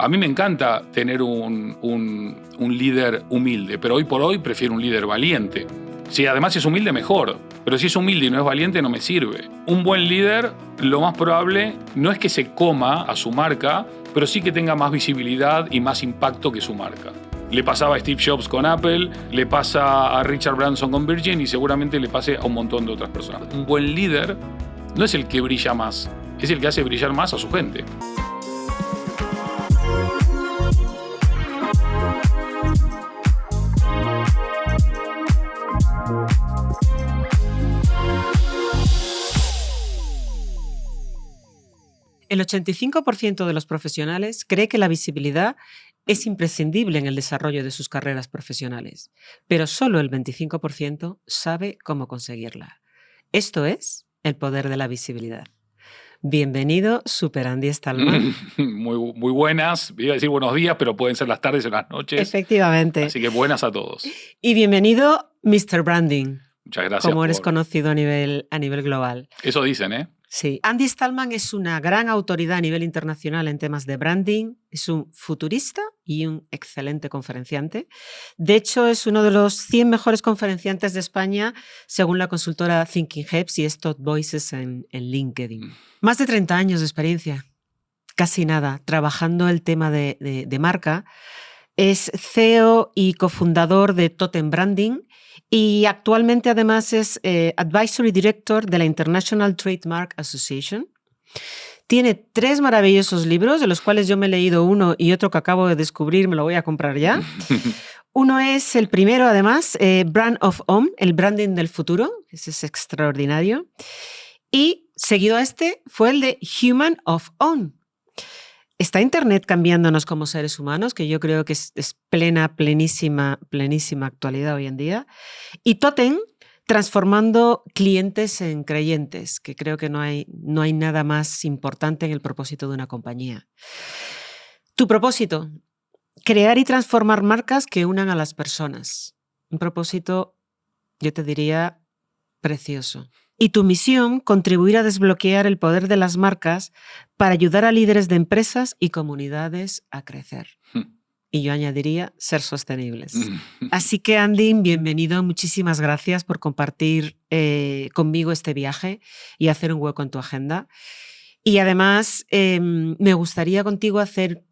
A mí me encanta tener un líder humilde, pero hoy por hoy prefiero un líder valiente. Si además es humilde, mejor. Pero si es humilde y no es valiente, no me sirve. Un buen líder, lo más probable, no es que se coma a su marca, pero sí que tenga más visibilidad y más impacto que su marca. Le pasaba a Steve Jobs con Apple, le pasa a Richard Branson con Virgin y seguramente le pase a un montón de otras personas. Un buen líder no es el que brilla más, es el que hace brillar más a su gente. El 85% de los profesionales cree que la visibilidad es imprescindible en el desarrollo de sus carreras profesionales, pero solo el 25% sabe cómo conseguirla. Esto es el poder de la visibilidad. Bienvenido, Super Andy Stallman. Muy buenas, iba a decir buenos días, pero pueden ser las tardes o las noches. Efectivamente. Así que buenas a todos. Y bienvenido, Mr. Branding. Muchas gracias. Como eres conocido a nivel global. Eso dicen, ¿eh? Sí. Andy Stallman es una gran autoridad a nivel internacional en temas de branding, es un futurista y un excelente conferenciante. De hecho, es uno de los 100 mejores conferenciantes de España, según la consultora Thinking Heads y Top Voices en LinkedIn. Más de 30 años de experiencia, casi nada, trabajando el tema de marca. Es CEO y cofundador de Totem Branding y actualmente además es Advisory Director de la International Trademark Association. Tiene 3 maravillosos libros, de los cuales yo me he leído uno y otro que acabo de descubrir, me lo voy a comprar ya. Uno es el primero, además, Brand of Om, el branding del futuro, ese es extraordinario. Y seguido a este fue el de Human of On. ¿Está Internet cambiándonos como seres humanos? Que yo creo que es plenísima actualidad hoy en día. Y Totem, transformando clientes en creyentes, que creo que no hay nada más importante en el propósito de una compañía. Tu propósito, crear y transformar marcas que unan a las personas. Un propósito, yo te diría, precioso. Y tu misión, contribuir a desbloquear el poder de las marcas para ayudar a líderes de empresas y comunidades a crecer. Y yo añadiría, ser sostenibles. Así que, Andy, bienvenido. Muchísimas gracias por compartir conmigo este viaje y hacer un hueco en tu agenda. Y además, me gustaría contigo hacer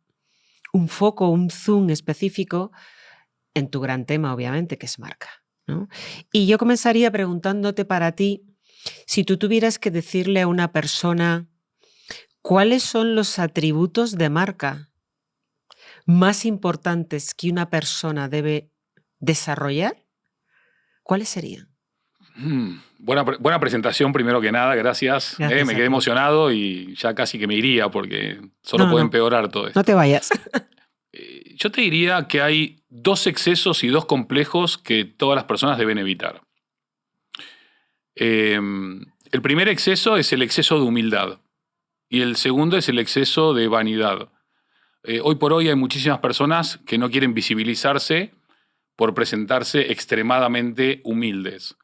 un foco, un zoom específico en tu gran tema, obviamente, que es marca, ¿no? Y yo comenzaría preguntándote para ti, si tú tuvieras que decirle a una persona cuáles son los atributos de marca más importantes que una persona debe desarrollar, ¿cuáles serían? Buena presentación, primero que nada, gracias. Me quedé emocionado y ya casi que me iría porque solo puede empeorar todo esto. No te vayas. Yo te diría que hay 2 excesos y 2 complejos que todas las personas deben evitar. El primer exceso es el exceso de humildad y el segundo es el exceso de vanidad. Hoy por hoy hay muchísimas personas que no quieren visibilizarse por presentarse extremadamente humildes.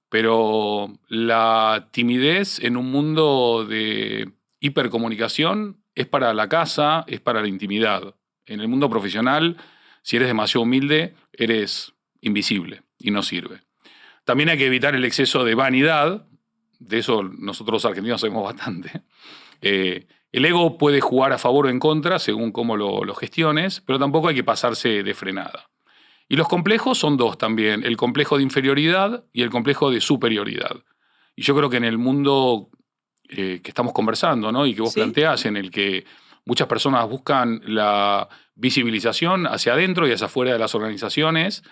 Pero la timidez en un mundo de hipercomunicación es para la casa, es para la intimidad. En el mundo profesional, si eres demasiado humilde, eres invisible y no sirve. También hay que evitar el exceso de vanidad, de eso nosotros los argentinos sabemos bastante. El ego puede jugar a favor o en contra según cómo lo gestiones, pero tampoco hay que pasarse de frenada. Y los complejos son 2 también, el complejo de inferioridad y el complejo de superioridad. Y yo creo que en el mundo que estamos conversando, ¿no? Y que vos planteás, en el que muchas personas buscan la visibilización hacia adentro y hacia afuera de las organizaciones,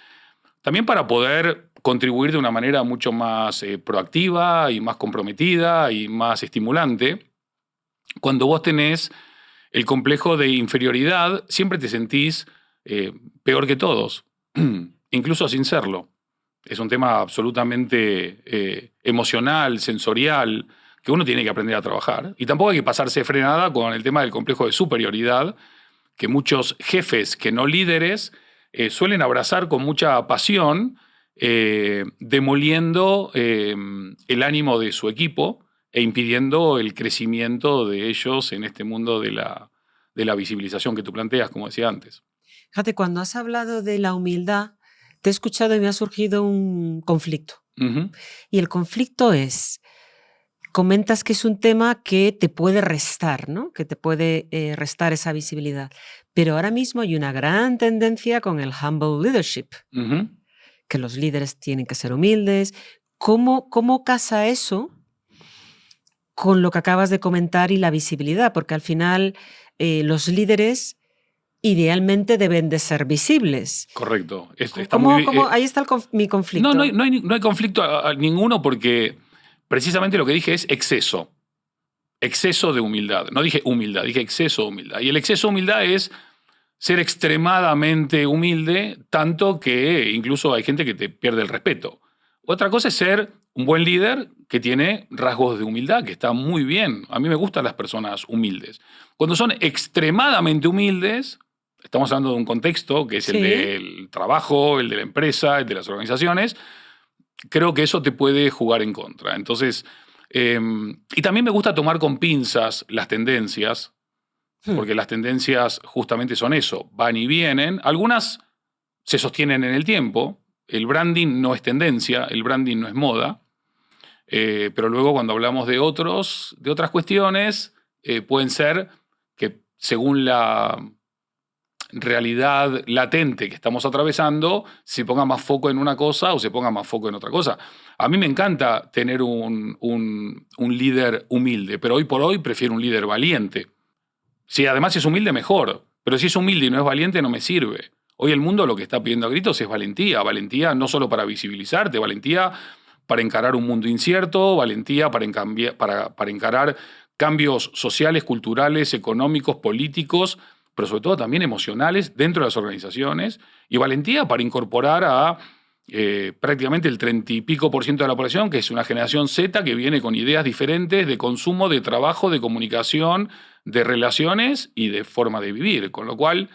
también para poder contribuir de una manera mucho más proactiva y más comprometida y más estimulante. Cuando vos tenés el complejo de inferioridad, siempre te sentís peor que todos, incluso sin serlo. Es un tema absolutamente emocional, sensorial, que uno tiene que aprender a trabajar. Y tampoco hay que pasarse frenada con el tema del complejo de superioridad, que muchos jefes que no líderes suelen abrazar con mucha pasión, demoliendo el ánimo de su equipo e impidiendo el crecimiento de ellos en este mundo de de la visibilización que tú planteas, como decía antes. Fíjate, cuando has hablado de la humildad, te he escuchado y me ha surgido un conflicto. Ujú. Y el conflicto es, comentas que es un tema que te puede restar, ¿no? Que te puede restar esa visibilidad. Pero ahora mismo hay una gran tendencia con el humble leadership, Ujú. que los líderes tienen que ser humildes. ¿Cómo casa eso con lo que acabas de comentar y la visibilidad? Porque al final los líderes idealmente deben de ser visibles. Correcto. Está muy bien. Ahí está mi No, conflicto. no hay conflicto ninguno porque precisamente lo que dije es exceso. Exceso de humildad. No dije humildad, dije exceso de humildad. Y el exceso de humildad es ser extremadamente humilde, tanto que incluso hay gente que te pierde el respeto. Otra cosa es ser un buen líder que tiene rasgos de humildad, que está muy bien. A mí me gustan las personas humildes. Cuando son extremadamente humildes, estamos hablando de un contexto que es el Sí. del trabajo, el de la empresa, el de las organizaciones, creo que eso te puede jugar en contra. Entonces, y también me gusta tomar con pinzas las tendencias, porque las tendencias justamente son eso, van y vienen. Algunas se sostienen en el tiempo. El branding no es tendencia, el branding no es moda. Pero luego cuando hablamos de otras cuestiones, pueden ser que según la realidad latente que estamos atravesando, se ponga más foco en una cosa o se ponga más foco en otra cosa. A mí me encanta tener un líder humilde, pero hoy por hoy prefiero un líder valiente. Si además es humilde, mejor. Pero si es humilde y no es valiente, no me sirve. Hoy el mundo lo que está pidiendo a gritos es valentía. Valentía no solo para visibilizarte, valentía para encarar un mundo incierto, valentía para encarar cambios sociales, culturales, económicos, políticos, pero sobre todo también emocionales dentro de las organizaciones, y valentía para incorporar a prácticamente el 30 y pico % de la población, que es una generación Z que viene con ideas diferentes de consumo, de trabajo, de comunicación, de relaciones y de forma de vivir. Con lo cual,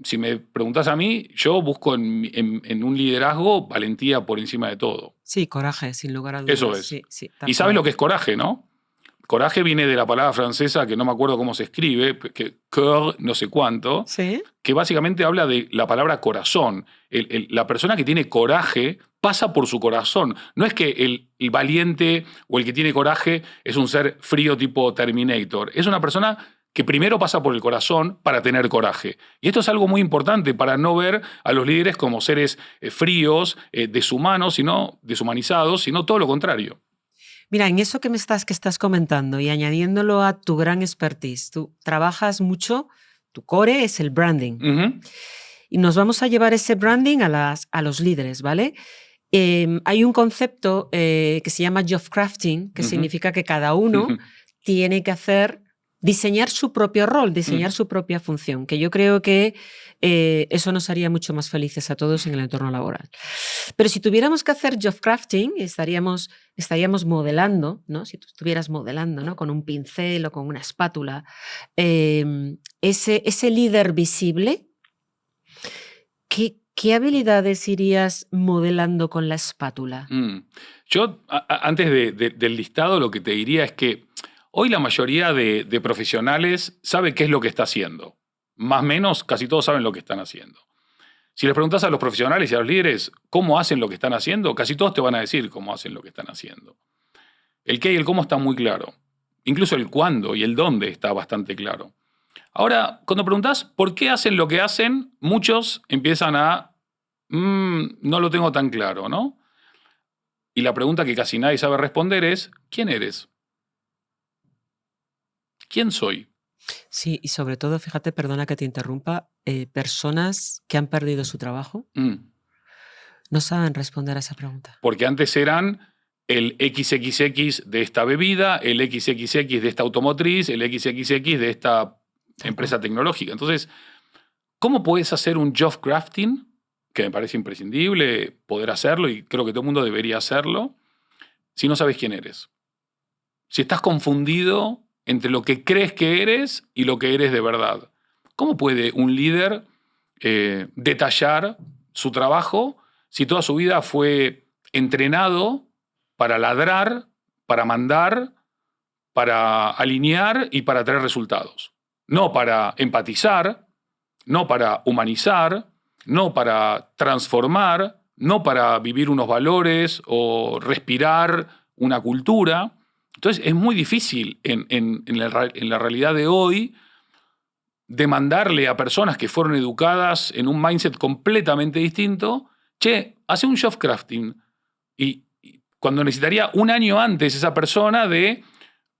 si me preguntás a mí, yo busco en un liderazgo valentía por encima de todo. Sí, coraje, sin lugar a dudas. Eso es. Sí, y sabes lo que es coraje, ¿no? Coraje viene de la palabra francesa que no me acuerdo cómo se escribe, que cœur no sé cuánto, ¿Sí? que básicamente habla de la palabra corazón. La persona que tiene coraje pasa por su corazón. No es que el valiente o el que tiene coraje es un ser frío tipo Terminator. Es una persona que primero pasa por el corazón para tener coraje. Y esto es algo muy importante para no ver a los líderes como seres fríos, deshumanizados, sino todo lo contrario. Mira, en eso que estás comentando y añadiéndolo a tu gran expertise, tú trabajas mucho, tu core es el branding. Uh-huh. Y nos vamos a llevar ese branding a los líderes, ¿vale? Hay un concepto que se llama job crafting, que significa que cada uno tiene que diseñar su propio rol, diseñar su propia función, que yo creo que eso nos haría mucho más felices a todos en el entorno laboral. Pero si tuviéramos que hacer job crafting, estaríamos modelando, ¿no? Si tú estuvieras modelando, ¿no? Con un pincel o con una espátula, ese líder visible, ¿qué habilidades irías modelando con la espátula? Yo, antes del listado, lo que te diría es que hoy la mayoría de profesionales sabe qué es lo que está haciendo. Más o menos, casi todos saben lo que están haciendo. Si les preguntas a los profesionales y a los líderes cómo hacen lo que están haciendo, casi todos te van a decir cómo hacen lo que están haciendo. El qué y el cómo está muy claro. Incluso el cuándo y el dónde está bastante claro. Ahora, cuando preguntás por qué hacen lo que hacen, muchos empiezan a no lo tengo tan claro, ¿no? Y la pregunta que casi nadie sabe responder es, ¿quién eres? ¿Quién soy? Sí, y sobre todo, fíjate, perdona que te interrumpa, personas que han perdido su trabajo no saben responder a esa pregunta. Porque antes eran el XXX de esta bebida, el XXX de esta automotriz, el XXX de esta empresa tecnológica. Entonces, ¿cómo puedes hacer un job crafting? Que me parece imprescindible poder hacerlo y creo que todo el mundo debería hacerlo, si no sabes quién eres. Si estás confundido entre lo que crees que eres y lo que eres de verdad. ¿Cómo puede un líder detallar su trabajo si toda su vida fue entrenado para ladrar, para mandar, para alinear y para traer resultados? no para empatizar, no para humanizar, no para transformar, no para vivir unos valores o respirar una cultura. Entonces es muy difícil en la realidad de hoy demandarle a personas que fueron educadas en un mindset completamente distinto, che, hace un shelf crafting. Y cuando necesitaría un año antes esa persona de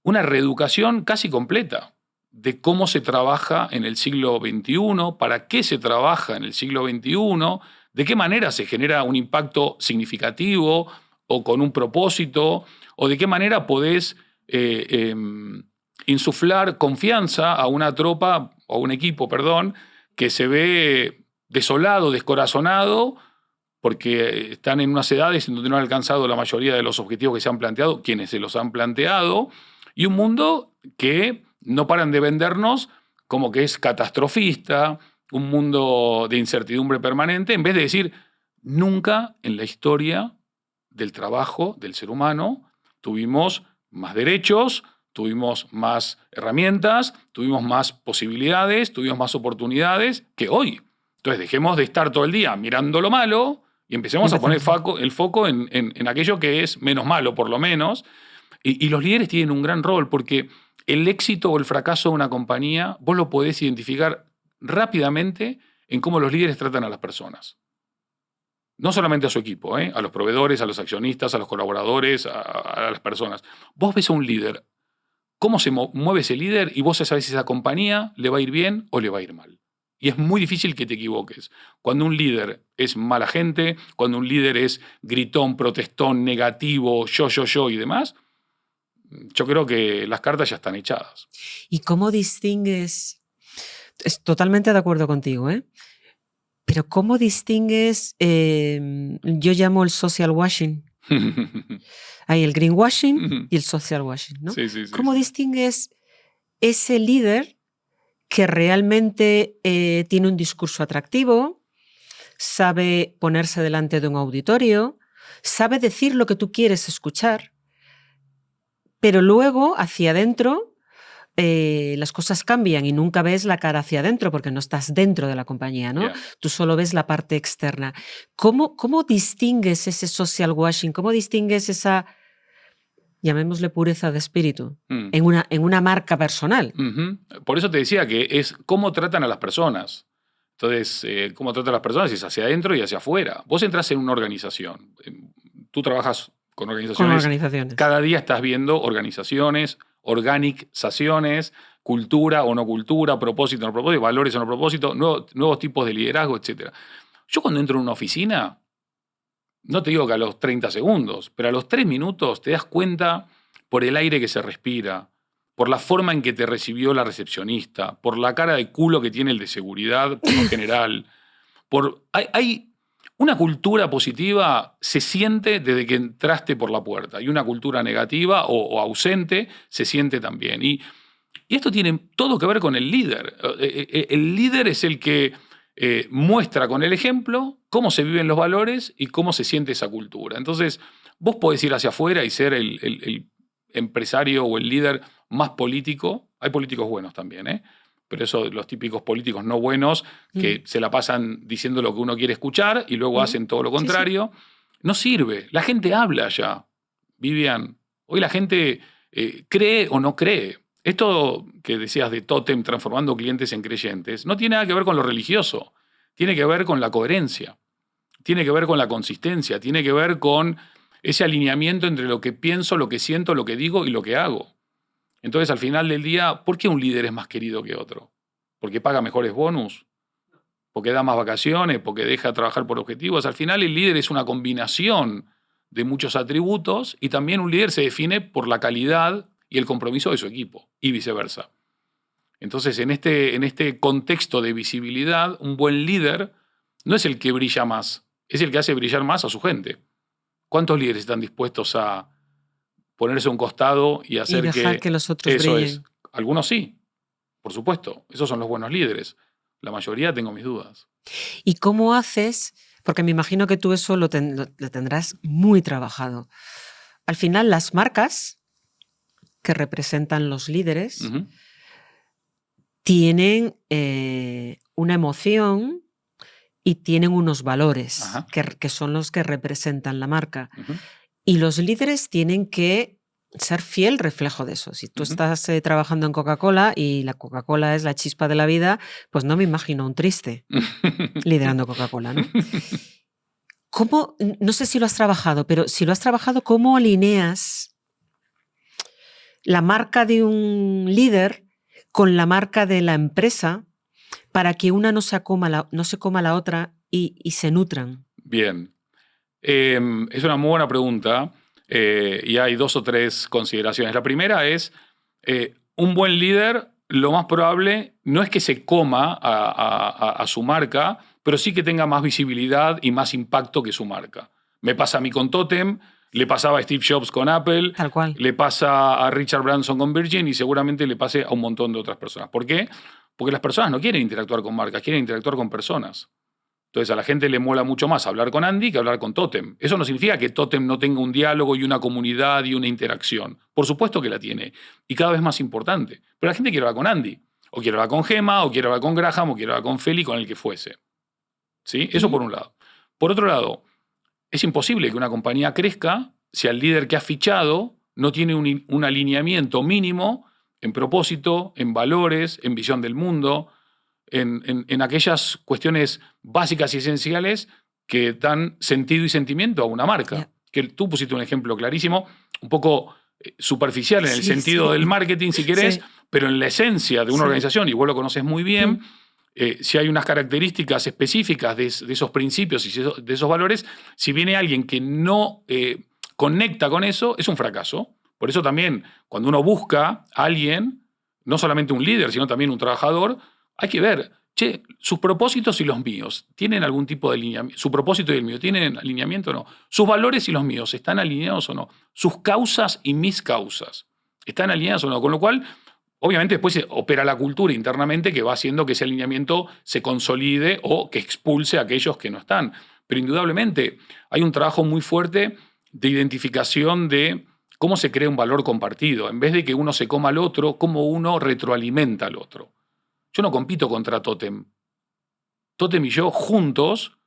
una reeducación casi completa de cómo se trabaja en el siglo XXI, para qué se trabaja en el siglo XXI, de qué manera se genera un impacto significativo o con un propósito, o de qué manera podés insuflar confianza a una tropa, o a un equipo, perdón, que se ve desolado, descorazonado, porque están en unas edades en donde no han alcanzado la mayoría de los objetivos que se han planteado, quienes se los han planteado, y un mundo que no paran de vendernos como que es catastrofista, un mundo de incertidumbre permanente, en vez de decir, nunca en la historia del trabajo del ser humano tuvimos más derechos, tuvimos más herramientas, tuvimos más posibilidades, tuvimos más oportunidades que hoy. Entonces dejemos de estar todo el día mirando lo malo y empecemos a poner el foco en aquello que es menos malo, por lo menos. Y los líderes tienen un gran rol porque el éxito o el fracaso de una compañía vos lo podés identificar rápidamente en cómo los líderes tratan a las personas. No solamente a su equipo, a los proveedores, a los accionistas, a los colaboradores, a las personas. Vos ves a un líder, cómo se mueve ese líder y vos ya sabés si esa compañía le va a ir bien o le va a ir mal. Y es muy difícil que te equivoques. Cuando un líder es mala gente, cuando un líder es gritón, protestón, negativo, yo y demás, yo creo que las cartas ya están echadas. ¿Y cómo distingues? Estoy totalmente de acuerdo contigo, pero ¿cómo distingues? Yo llamo el social washing. Hay el greenwashing y el social washing, ¿no? Sí, ¿Cómo distingues ese líder que realmente tiene un discurso atractivo, sabe ponerse delante de un auditorio, sabe decir lo que tú quieres escuchar, pero luego hacia adentro las cosas cambian y nunca ves la cara hacia adentro porque no estás dentro de la compañía, ¿no? Yeah. Tú solo ves la parte externa. ¿Cómo distingues ese social washing? ¿Cómo distingues esa, llamémosle, pureza de espíritu en una marca personal? Por eso te decía que es cómo tratan a las personas. Entonces, cómo tratan a las personas es hacia adentro y hacia afuera. Vos entras en una organización. Tú trabajas con organizaciones. Cada día estás viendo organizaciones, organizaciones, cultura o no cultura, propósito o no propósito, valores o no propósito, nuevos tipos de liderazgo, etc. Yo cuando entro en una oficina, no te digo que a los 30 segundos, pero a los 3 minutos te das cuenta por el aire que se respira, por la forma en que te recibió la recepcionista, por la cara de culo que tiene el de seguridad por lo general. Hay una cultura positiva se siente desde que entraste por la puerta y una cultura negativa o ausente se siente también. Y esto tiene todo que ver con el líder. El líder es el que muestra con el ejemplo cómo se viven los valores y cómo se siente esa cultura. Entonces, vos podés ir hacia afuera y ser el empresario o el líder más político. Hay políticos buenos también, pero eso, los típicos políticos no buenos que se la pasan diciendo lo que uno quiere escuchar y luego hacen todo lo contrario, no sirve. La gente habla ya, Vivian. Hoy la gente cree o no cree. Esto que decías de tótem transformando clientes en creyentes no tiene nada que ver con lo religioso, tiene que ver con la coherencia, tiene que ver con la consistencia, tiene que ver con ese alineamiento entre lo que pienso, lo que siento, lo que digo y lo que hago. Entonces, al final del día, ¿por qué un líder es más querido que otro? ¿Porque paga mejores bonus? ¿Porque da más vacaciones? ¿Porque deja de trabajar por objetivos? Al final, el líder es una combinación de muchos atributos y también un líder se define por la calidad y el compromiso de su equipo y viceversa. Entonces, en este contexto de visibilidad, un buen líder no es el que brilla más, es el que hace brillar más a su gente. ¿Cuántos líderes están dispuestos a ponerse a un costado y hacer y dejar que los otros eso brillen? es? Algunos sí, por supuesto. Esos son los buenos líderes. La mayoría tengo mis dudas. ¿Y cómo haces? Porque me imagino que tú eso lo tendrás muy trabajado. Al final, las marcas que representan los líderes tienen una emoción y tienen unos valores que son los que representan la marca. Y los líderes tienen que ser fiel reflejo de eso. Si tú estás trabajando en Coca-Cola y la Coca-Cola es la chispa de la vida, pues no me imagino un triste liderando Coca-Cola, ¿no? ¿Cómo, no sé si lo has trabajado, pero si lo has trabajado, ¿cómo alineas la marca de un líder con la marca de la empresa para que una no se coma la otra y se nutran? Bien. Es una muy buena pregunta y hay 2 o 3 consideraciones. La primera es, un buen líder, lo más probable no es que se coma a su marca, pero sí que tenga más visibilidad y más impacto que su marca. Me pasa a mí con Totem, le pasaba a Steve Jobs con Apple, Tal cual. le pasa a Richard Branson con Virgin y seguramente le pase a un montón de otras personas. ¿Por qué? Porque las personas no quieren interactuar con marcas, quieren interactuar con personas. Entonces a la gente le mola mucho más hablar con Andy que hablar con Totem. Eso no significa que Totem no tenga un diálogo y una comunidad y una interacción. Por supuesto que la tiene. Y cada vez más importante. Pero la gente quiere hablar con Andy. O quiere hablar con Gemma, o quiere hablar con Graham, o quiere hablar con Feli, con el que fuese. ¿Sí? Eso por un lado. Por otro lado, es imposible que una compañía crezca si al líder que ha fichado no tiene un alineamiento mínimo en propósito, en valores, en visión del mundo, en aquellas cuestiones básicas y esenciales que dan sentido y sentimiento a una marca. Yeah. Que tú pusiste un ejemplo clarísimo, un poco superficial en el sentido del marketing, si querés, pero en la esencia de una organización, y vos lo conoces muy bien, si hay unas características específicas de esos principios y de esos valores, si viene alguien que no conecta con eso, es un fracaso. Por eso también, cuando uno busca a alguien, no solamente un líder, sino también un trabajador, hay que ver, che, sus propósitos y los míos, ¿tienen algún tipo de alineamiento? ¿Su propósito y el mío tienen alineamiento o no? ¿Sus valores y los míos están alineados o no? ¿Sus causas y mis causas están alineadas o no? Con lo cual, obviamente después se opera la cultura internamente que va haciendo que ese alineamiento se consolide o que expulse a aquellos que no están. Pero indudablemente hay un trabajo muy fuerte de identificación de cómo se crea un valor compartido. En vez de que uno se coma al otro, cómo uno retroalimenta al otro. Yo no compito contra Totem. Totem y yo juntos,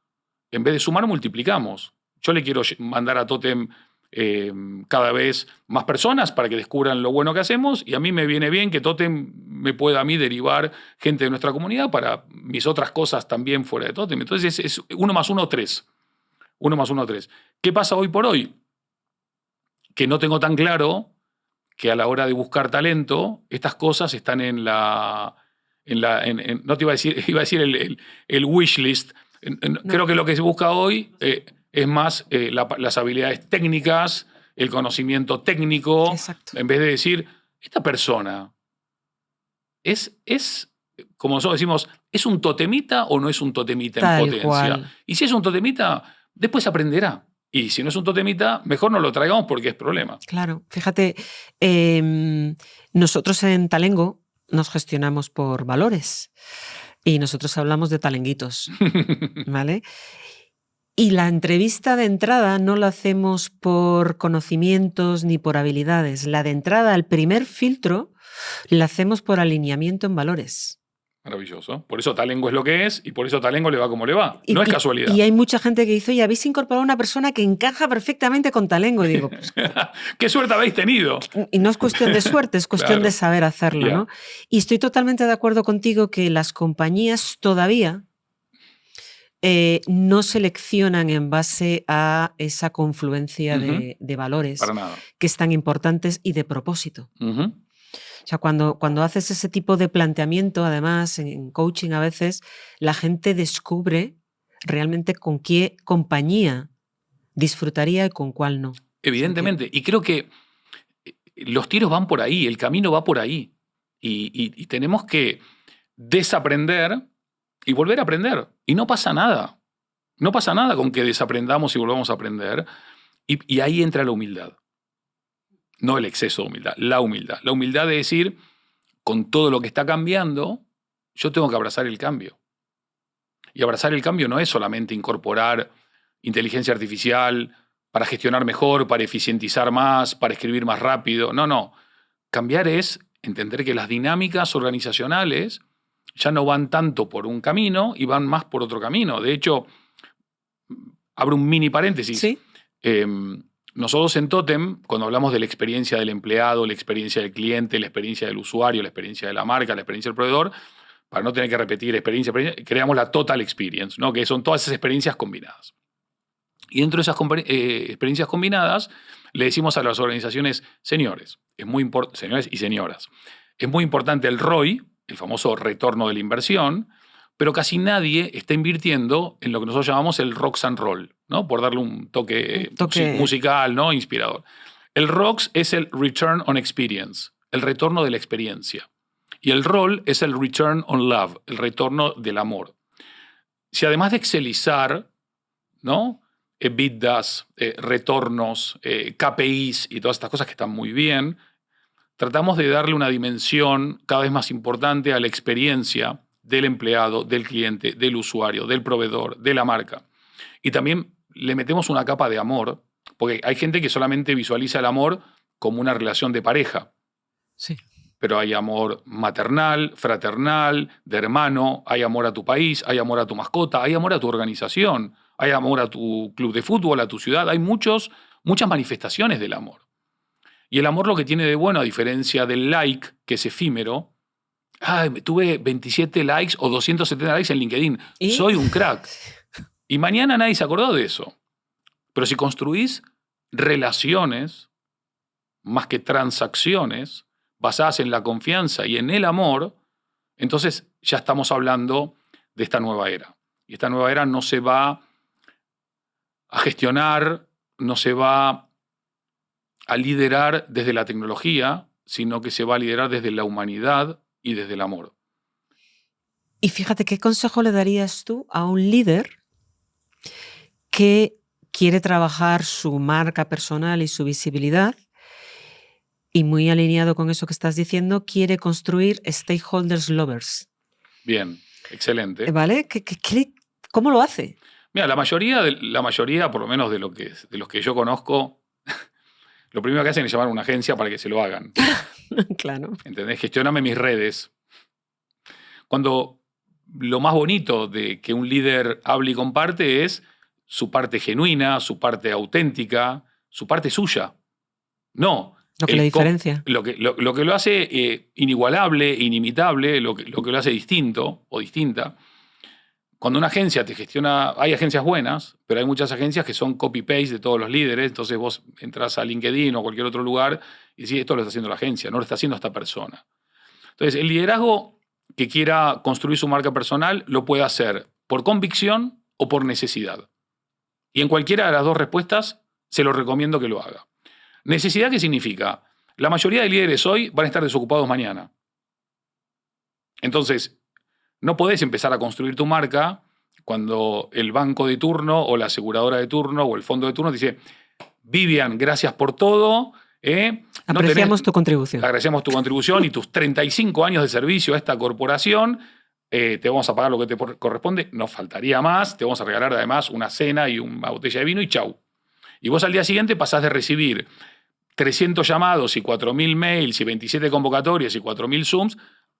en vez de sumar, multiplicamos. Yo le quiero mandar a Totem cada vez más personas para que descubran lo bueno que hacemos, y a mí me viene bien que Totem me pueda a mí derivar gente de nuestra comunidad para mis otras cosas también fuera de Totem. Entonces es 1 más 1, 3. 1 más 1, 3. ¿Qué pasa hoy por hoy? Que no tengo tan claro que a la hora de buscar talento, estas cosas están en la... no te iba a decir el wish list. No. Creo que lo que se busca hoy es más las habilidades técnicas, el conocimiento técnico. Exacto. En vez de decir, esta persona es, como nosotros decimos, ¿es un totemita o no es un totemita Tal en potencia? cual. Y si es un totemita, después aprenderá. Y si no es un totemita, mejor no lo traigamos porque es problema. Claro, fíjate, nosotros en Talengo nos gestionamos por valores y nosotros hablamos de talenguitos, ¿vale? Y la entrevista de entrada no la hacemos por conocimientos ni por habilidades. La de entrada, el primer filtro, la hacemos por alineamiento en valores. Maravilloso. Por eso Talengo es lo que es y por eso Talengo le va como le va. No es casualidad. Y hay mucha gente que dice, oye, habéis incorporado a una persona que encaja perfectamente con Talengo. Y digo, pues, ¿qué suerte habéis tenido? Y no es cuestión de suerte, es cuestión de saber hacerlo, ¿no? Y estoy totalmente de acuerdo contigo que las compañías todavía no seleccionan en base a esa confluencia de valores que es tan importantes y de propósito. O sea, cuando haces ese tipo de planteamiento, además, en coaching a veces, la gente descubre realmente con qué compañía disfrutaría y con cuál no. Evidentemente. Y creo que los tiros van por ahí, el camino va por ahí. Y tenemos que desaprender y volver a aprender. Y no pasa nada. No pasa nada con que desaprendamos y volvamos a aprender. Y ahí entra la humildad. No el exceso de humildad, la humildad. La humildad de decir, con todo lo que está cambiando, yo tengo que abrazar el cambio. Y abrazar el cambio no es solamente incorporar inteligencia artificial para gestionar mejor, para eficientizar más, para escribir más rápido. No. Cambiar es entender que las dinámicas organizacionales ya no van tanto por un camino y van más por otro camino. De hecho, abro un mini paréntesis. Sí. Nosotros en Totem, cuando hablamos de la experiencia del empleado, la experiencia del cliente, la experiencia del usuario, la experiencia de la marca, la experiencia del proveedor, para no tener que repetir experiencia, creamos la Total Experience, ¿no? Que son todas esas experiencias combinadas. Y dentro de esas experiencias combinadas, le decimos a las organizaciones, señores y señoras, es muy importante el ROI, el famoso retorno de la inversión, pero casi nadie está invirtiendo en lo que nosotros llamamos el Rocks and Roll, ¿no? Por darle un toque musical, ¿no? Inspirador. El Rocks es el Return on Experience, el retorno de la experiencia. Y el Roll es el Return on Love, el retorno del amor. Si además de excelizar, ¿no? EBITDAs, retornos, KPIs y todas estas cosas que están muy bien, tratamos de darle una dimensión cada vez más importante a la experiencia del empleado, del cliente, del usuario, del proveedor, de la marca. Y también le metemos una capa de amor, porque hay gente que solamente visualiza el amor como una relación de pareja. Sí. Pero hay amor maternal, fraternal, de hermano, hay amor a tu país, hay amor a tu mascota, hay amor a tu organización, hay amor a tu club de fútbol, a tu ciudad, hay muchas manifestaciones del amor. Y el amor lo que tiene de bueno, a diferencia del like, que es efímero, tuve 27 likes o 270 likes en LinkedIn, soy un crack. Y mañana nadie se acordó de eso. Pero si construís relaciones, más que transacciones, basadas en la confianza y en el amor, entonces ya estamos hablando de esta nueva era. Y esta nueva era no se va a gestionar, no se va a liderar desde la tecnología, sino que se va a liderar desde la humanidad y desde el amor. Y fíjate, ¿qué consejo le darías tú a un líder que quiere trabajar su marca personal y su visibilidad? Y muy alineado con eso que estás diciendo, quiere construir stakeholders lovers. Bien, excelente. ¿Vale? ¿Cómo lo hace? Mira, la mayoría, por lo menos de los que yo conozco, lo primero que hacen es llamar a una agencia para que se lo hagan. Claro. ¿Entendés? Gestióname mis redes. Cuando lo más bonito de que un líder hable y comparte es su parte genuina, su parte auténtica, su parte suya. No. Lo que le diferencia. Lo que lo hace inigualable, inimitable, lo que lo hace distinto o distinta. Cuando una agencia te gestiona, hay agencias buenas, pero hay muchas agencias que son copy-paste de todos los líderes, entonces vos entras a LinkedIn o cualquier otro lugar y decís, esto lo está haciendo la agencia, no lo está haciendo esta persona. Entonces, el liderazgo que quiera construir su marca personal lo puede hacer por convicción o por necesidad. Y en cualquiera de las dos respuestas se lo recomiendo que lo haga. ¿Necesidad qué significa? La mayoría de líderes hoy van a estar desocupados mañana. Entonces, no podés empezar a construir tu marca cuando el banco de turno o la aseguradora de turno o el fondo de turno te dice, Vivian, gracias por todo. Apreciamos tu contribución. Agradecemos tu contribución y tus 35 años de servicio a esta corporación. Te vamos a pagar lo que te corresponde. Nos faltaría más. Te vamos a regalar además una cena y una botella de vino y chau. Y vos al día siguiente pasás de recibir 300 llamados y 4.000 mails y 27 convocatorias y 4.000 Zooms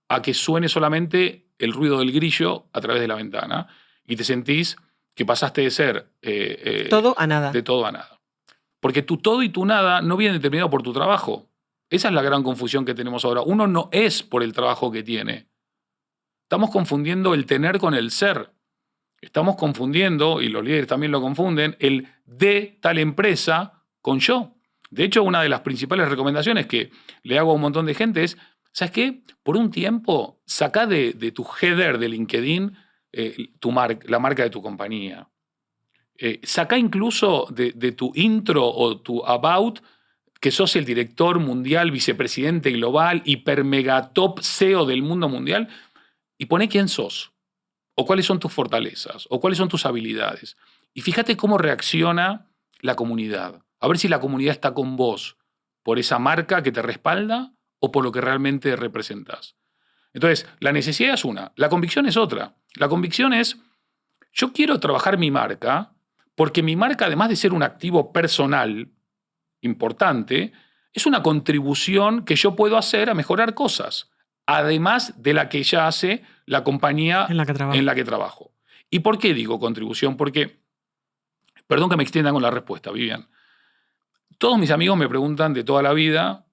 a que suene solamente el ruido del grillo a través de la ventana y te sentís que pasaste de ser todo a nada. De todo a nada. Porque tu todo y tu nada no viene determinado por tu trabajo. Esa es la gran confusión que tenemos ahora. Uno no es por el trabajo que tiene. Estamos confundiendo el tener con el ser. Estamos confundiendo, y los líderes también lo confunden, el de tal empresa con yo. De hecho, una de las principales recomendaciones que le hago a un montón de gente es, ¿sabes qué? Por un tiempo, sacá de tu header de LinkedIn la marca de tu compañía. Sacá incluso de tu intro o tu about que sos el director mundial, vicepresidente global, hiper mega top CEO del mundo mundial, y poné quién sos, o cuáles son tus fortalezas, o cuáles son tus habilidades. Y fíjate cómo reacciona la comunidad. A ver si la comunidad está con vos por esa marca que te respalda o por lo que realmente representás. Entonces, la necesidad es una, la convicción es otra. La convicción es, yo quiero trabajar mi marca porque mi marca, además de ser un activo personal importante, es una contribución que yo puedo hacer a mejorar cosas además de la que ya hace la compañía En la que trabajo. ¿Y por qué digo contribución? Porque, perdón que me extienda con la respuesta, Vivian. Todos mis amigos me preguntan de toda la vida,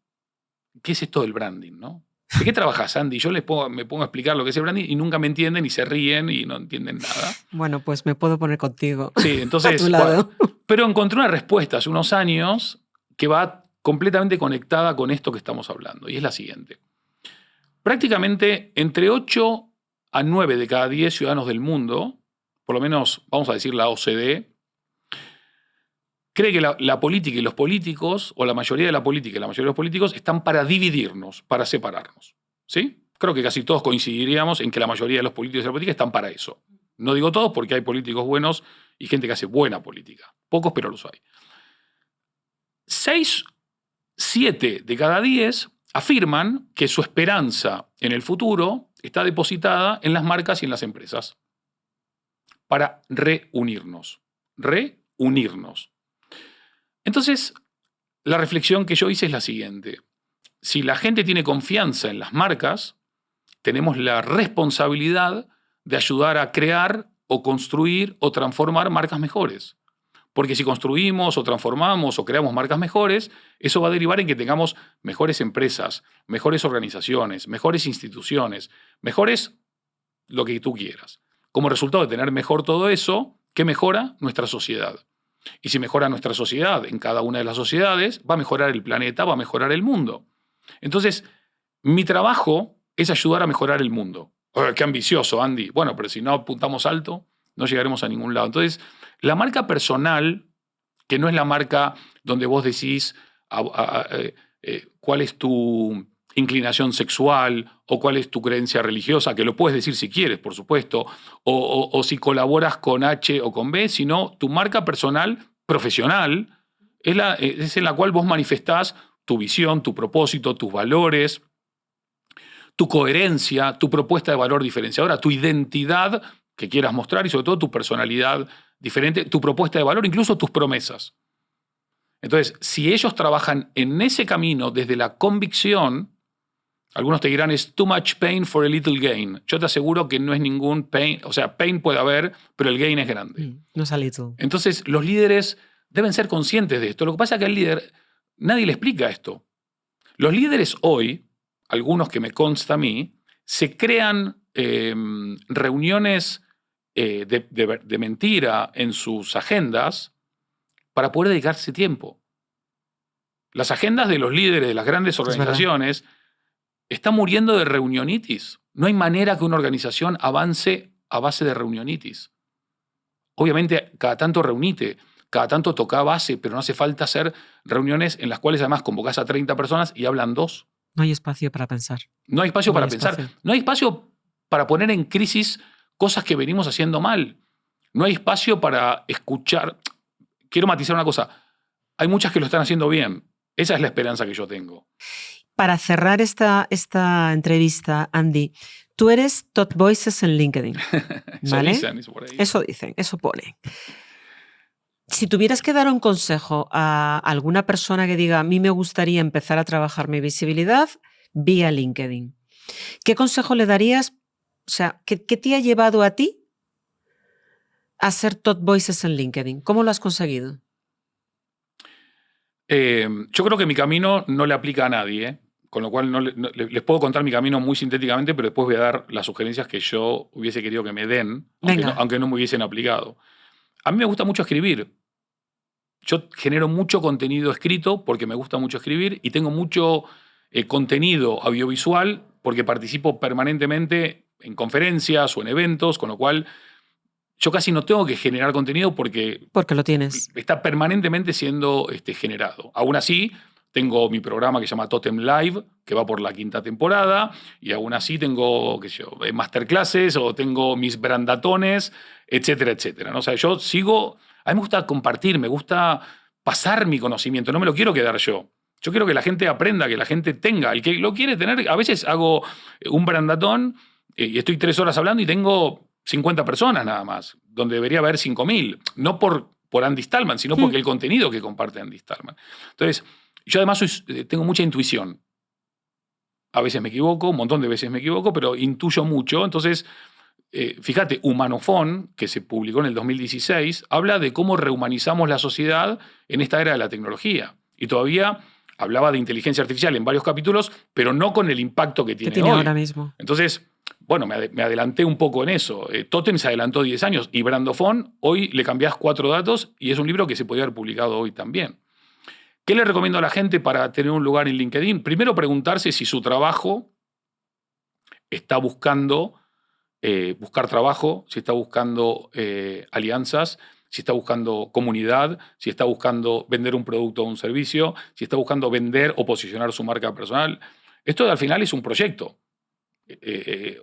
¿qué es esto del branding, no? ¿De qué trabajas, Andy? Yo me pongo a explicar lo que es el branding y nunca me entienden y se ríen y no entienden nada. Bueno, pues me puedo poner contigo. Sí, entonces, a tu lado. bueno, pero encontré una respuesta hace unos años que va completamente conectada con esto que estamos hablando, y es la siguiente. Prácticamente entre 8 a 9 de cada 10 ciudadanos del mundo, por lo menos vamos a decir la OCDE, cree que la política y los políticos, o la mayoría de la política y la mayoría de los políticos, están para dividirnos, para separarnos. ¿Sí? Creo que casi todos coincidiríamos en que la mayoría de los políticos y de la política están para eso. No digo todos porque hay políticos buenos y gente que hace buena política. Pocos, pero los hay. 7 de cada 10 afirman que su esperanza en el futuro está depositada en las marcas y en las empresas para reunirnos. Reunirnos. Entonces, la reflexión que yo hice es la siguiente. Si la gente tiene confianza en las marcas, tenemos la responsabilidad de ayudar a crear o construir o transformar marcas mejores. Porque si construimos o transformamos o creamos marcas mejores, eso va a derivar en que tengamos mejores empresas, mejores organizaciones, mejores instituciones, mejores lo que tú quieras. Como resultado de tener mejor todo eso, ¿qué mejora? Nuestra sociedad. Y si mejora nuestra sociedad en cada una de las sociedades, va a mejorar el planeta, va a mejorar el mundo. Entonces, mi trabajo es ayudar a mejorar el mundo. ¡Qué ambicioso, Andy! Bueno, pero si no apuntamos alto, no llegaremos a ningún lado. Entonces, la marca personal, que no es la marca donde vos decís cuál es tu inclinación sexual o cuál es tu creencia religiosa, que lo puedes decir si quieres, por supuesto, o si colaboras con H o con B, sino tu marca personal profesional es en la cual vos manifestás tu visión, tu propósito, tus valores, tu coherencia, tu propuesta de valor diferenciadora, tu identidad que quieras mostrar y sobre todo tu personalidad diferente, tu propuesta de valor, incluso tus promesas. Entonces, si ellos trabajan en ese camino desde la convicción, algunos te dirán, es too much pain for a little gain. Yo te aseguro que no es ningún pain, o sea, pain puede haber, pero el gain es grande. No es a little. Entonces, los líderes deben ser conscientes de esto. Lo que pasa es que al líder, nadie le explica esto. Los líderes hoy, algunos que me consta a mí, se crean reuniones de mentira en sus agendas para poder dedicarse tiempo. Las agendas de los líderes de las grandes organizaciones están muriendo de reunionitis. No hay manera que una organización avance a base de reunionitis. Obviamente, cada tanto reunite, cada tanto toca base, pero no hace falta hacer reuniones en las cuales además convocás a 30 personas y hablan 2. No hay espacio para pensar. No hay espacio para pensar. No hay espacio para poner en crisis cosas que venimos haciendo mal. No hay espacio para escuchar. Quiero matizar una cosa. Hay muchas que lo están haciendo bien. Esa es la esperanza que yo tengo. Para cerrar esta entrevista, Andy, tú eres Top Voices en LinkedIn, ¿vale? Eso dicen, eso ponen. Si tuvieras que dar un consejo a alguna persona que diga, a mí me gustaría empezar a trabajar mi visibilidad vía LinkedIn, ¿qué consejo le darías? O sea, ¿qué te ha llevado a ti a ser Top Voices en LinkedIn? ¿Cómo lo has conseguido? Yo creo que mi camino no le aplica a nadie, con lo cual les puedo contar mi camino muy sintéticamente, pero después voy a dar las sugerencias que yo hubiese querido que me den, aunque no me hubiesen aplicado. A mí me gusta mucho escribir. Yo genero mucho contenido escrito porque me gusta mucho escribir y tengo mucho contenido audiovisual porque participo permanentemente en conferencias o en eventos, con lo cual yo casi no tengo que generar contenido porque lo tienes. Está permanentemente siendo generado. Aún así, tengo mi programa que se llama Totem Live, que va por la 5ª temporada, y aún así tengo, qué sé yo, masterclasses o tengo mis brandatones, etcétera, etcétera, ¿no? O sea, yo sigo. A mí me gusta compartir, me gusta pasar mi conocimiento, no me lo quiero quedar yo. Yo quiero que la gente aprenda, que la gente tenga. El que lo quiere tener, a veces hago un brandatón y estoy 3 horas hablando y tengo 50 personas nada más, donde debería haber 5.000. No por Andy Stallman, sino porque el contenido que comparte Andy Stallman. Entonces, yo además tengo mucha intuición. a veces me equivoco, un montón de veces me equivoco, pero intuyo mucho. Entonces, fíjate, Humanofón, que se publicó en el 2016, habla de cómo rehumanizamos la sociedad en esta era de la tecnología. Y todavía hablaba de inteligencia artificial en varios capítulos, pero no con el impacto que tiene hoy. ahora mismo. Entonces, bueno, me adelanté un poco en eso. Totem se adelantó 10 años y Brandofón, hoy le cambiás 4 datos y es un libro que se podría haber publicado hoy también. ¿Qué le recomiendo a la gente para tener un lugar en LinkedIn? Primero, preguntarse si su trabajo está buscando buscar trabajo, si está buscando alianzas, si está buscando comunidad, si está buscando vender un producto o un servicio, si está buscando vender o posicionar su marca personal. Esto al final es un proyecto.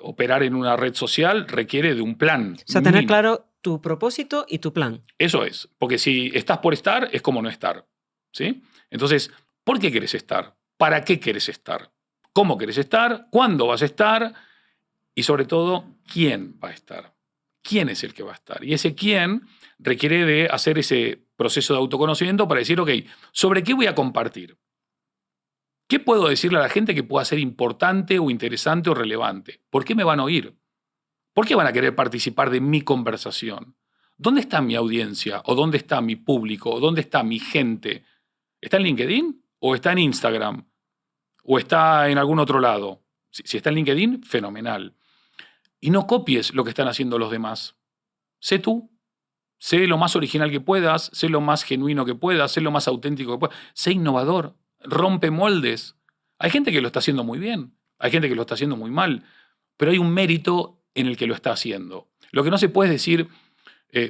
Operar en una red social requiere de un plan. O sea, tener claro tu propósito y tu plan. Eso es, porque si estás por estar, es como no estar. ¿Sí? Entonces, ¿por qué querés estar? ¿Para qué querés estar? ¿Cómo querés estar? ¿Cuándo vas a estar? Y sobre todo, ¿quién va a estar? ¿Quién es el que va a estar? Y ese quién requiere de hacer ese proceso de autoconocimiento para decir, ok, ¿sobre qué voy a compartir? ¿Qué puedo decirle a la gente que pueda ser importante o interesante o relevante? ¿Por qué me van a oír? ¿Por qué van a querer participar de mi conversación? ¿Dónde está mi audiencia? ¿O dónde está mi público? ¿O dónde está mi gente? ¿Está en LinkedIn? ¿O está en Instagram? ¿O está en algún otro lado? Si está en LinkedIn, fenomenal. Y no copies lo que están haciendo los demás. Sé tú. Sé lo más original que puedas. Sé lo más genuino que puedas. Sé lo más auténtico que puedas. Sé innovador. Rompe moldes. Hay gente que lo está haciendo muy bien. Hay gente que lo está haciendo muy mal. Pero hay un mérito en el que lo está haciendo. Lo que no se puede es decir,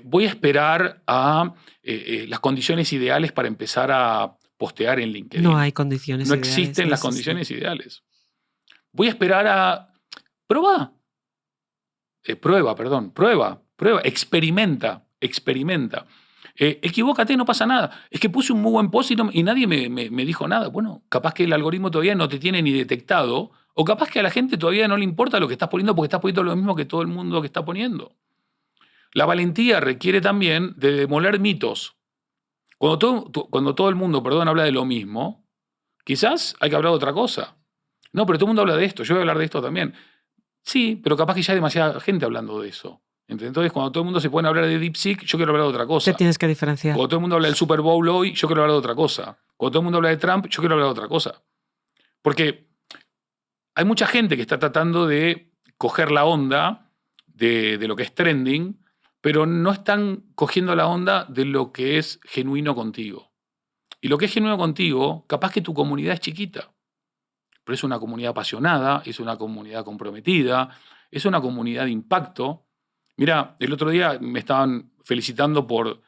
voy a esperar a las condiciones ideales para empezar a postear en LinkedIn. No hay condiciones ideales. No existen las condiciones ideales. Voy a esperar a... Prueba, experimenta. Equivócate, no pasa nada. Es que puse un muy buen post y nadie me dijo nada. Bueno, capaz que el algoritmo todavía no te tiene ni detectado, o capaz que a la gente todavía no le importa lo que estás poniendo porque estás poniendo lo mismo que todo el mundo que está poniendo. La valentía requiere también de demoler mitos. Cuando todo el mundo, habla de lo mismo, quizás hay que hablar de otra cosa. No, pero todo el mundo habla de esto, yo voy a hablar de esto también. Sí, pero capaz que ya hay demasiada gente hablando de eso. Entonces, cuando todo el mundo se pone a hablar de DeepSeek, yo quiero hablar de otra cosa. Te tienes que diferenciar. Cuando todo el mundo habla del Super Bowl hoy, yo quiero hablar de otra cosa. Cuando todo el mundo habla de Trump, yo quiero hablar de otra cosa. Porque hay mucha gente que está tratando de coger la onda de lo que es trending, pero no están cogiendo la onda de lo que es genuino contigo. Y lo que es genuino contigo, capaz que tu comunidad es chiquita, pero es una comunidad apasionada, es una comunidad comprometida, es una comunidad de impacto. Mira, el otro día me estaban felicitando por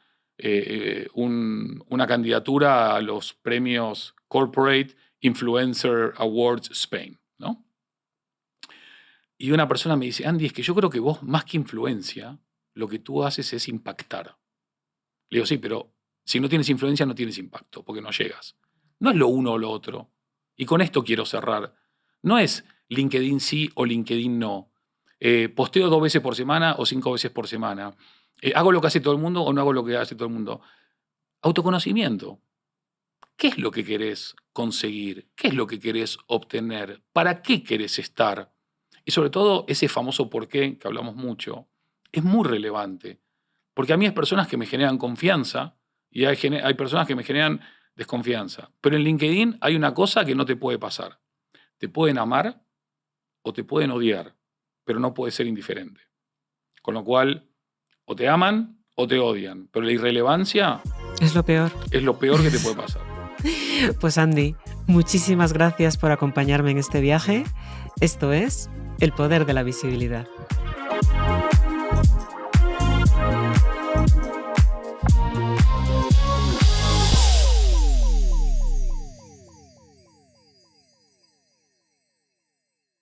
una candidatura a los premios Corporate Influencer Awards Spain, ¿no? Y una persona me dice, Andy, es que yo creo que vos, más que influencia, lo que tú haces es impactar. Le digo, sí, pero si no tienes influencia no tienes impacto, porque no llegas. No es lo uno o lo otro. Y con esto quiero cerrar. No es LinkedIn sí o LinkedIn no. Posteo 2 veces por semana o 5 veces por semana. ¿Hago lo que hace todo el mundo o no hago lo que hace todo el mundo? Autoconocimiento. ¿Qué es lo que querés conseguir? ¿Qué es lo que querés obtener? ¿Para qué querés estar? Y sobre todo ese famoso por qué, que hablamos mucho, es muy relevante. Porque a mí hay personas que me generan confianza y hay personas que me generan desconfianza. Pero en LinkedIn hay una cosa que no te puede pasar. Te pueden amar o te pueden odiar, pero no puedes ser indiferente. Con lo cual, o te aman o te odian. Pero la irrelevancia es lo peor. Es lo peor que te puede pasar. Pues Andy, muchísimas gracias por acompañarme en este viaje. Esto es El Poder de la Visibilidad.